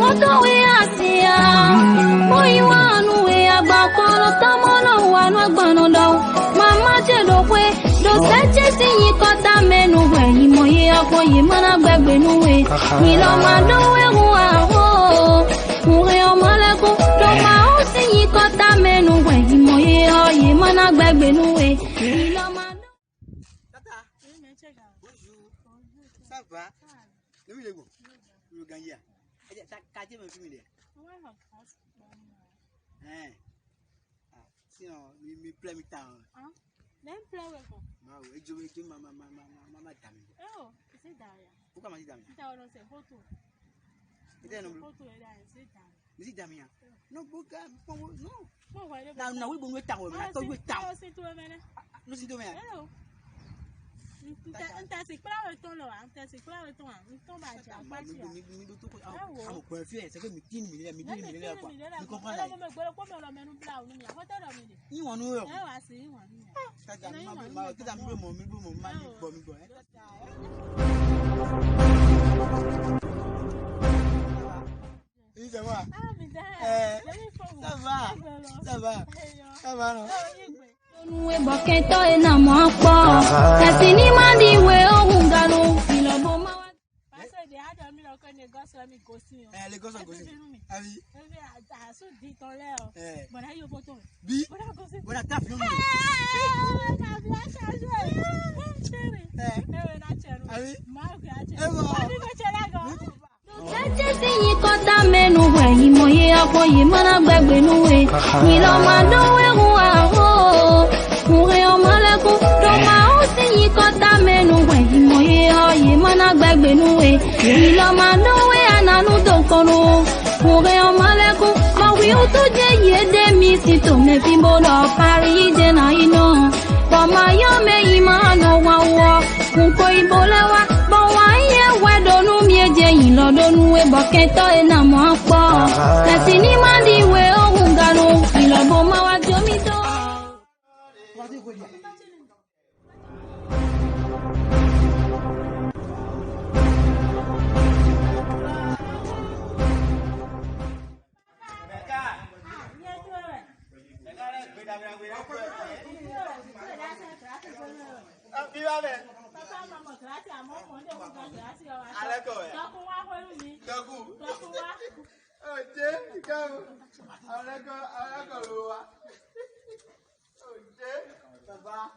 moto we asia. Boy wanu we agbakono tamono wanu agbono do. Mama je do we do seche ti kota menu we imoye akoye mana gbegbe nu we. Ni lo ma do we wa ho. Ure o maleko do ma o ti kota menu we imoye akoye mana gbegbe nu we. Ni lo ma do. Tata. Bonjour. Ça va? Le oui, le go. Le gagner. Et ça quartier me filmer. Hein. Ah, sinon mi plaît mi temps. Hein? Même plaît quoi? Ma oui, je veux maman dame. Oh, c'est derrière. Pourquoi ma dame? Tu as on c'est photo. C'est non. Photo est là, c'est derrière. Mais dame. Non, boka, non. Bon, voilà. Na oui bon we temps, na to we temps. C'est toi maintenant. Nous c'est demain. Hello. Nta c'est pas le temps là, nta c'est pas le temps. On tombe à dire pas dire. Ah, on peut faire, c'est que mi tin mi là quoi. Tu comprends là? Non mais quoi comme on mène bla ou ni a hôtel là mi. Ni wonu yo. Eh wa c'est ni wonu. Tata ma tata mi bo ma ni bo mi bo. Ça va? Ah mais ça va non? Nuwe boketo ena mwapo. Kasi ni mandi we ohungano. Ilobo mawa. Parce que déjà dormi là quand les gosses là mi gosi. Les gosses gosi. Ah oui. Ah so dit ton l'air. Bon là yo photo. Bi. Bon là gosi. Bon là taf non. Ah bien changé. Chérie. Na chero. Ah oui. Ma ga chero. Eh bon. Abi ko chera go. Seche si kota menu we imoye akoye mana gbegbe nu we. Ni lo ma do we wa ho. Ure o maleko do ma o si kota menu we imoye akoye mana gbegbe nu we. Ni lo ma do we ananu do kono. Ure o maleko ma wi o to je yede mi si to me fi mo do pari de na ino. Bo ma yo me imano wa wo. Nko ibolewa bo wa ye wedo nu mi eje yin lodo nu we boketo ena mo po. Kasi ni mandi we ohungano. Ilobo ma wa jomi do. Papa,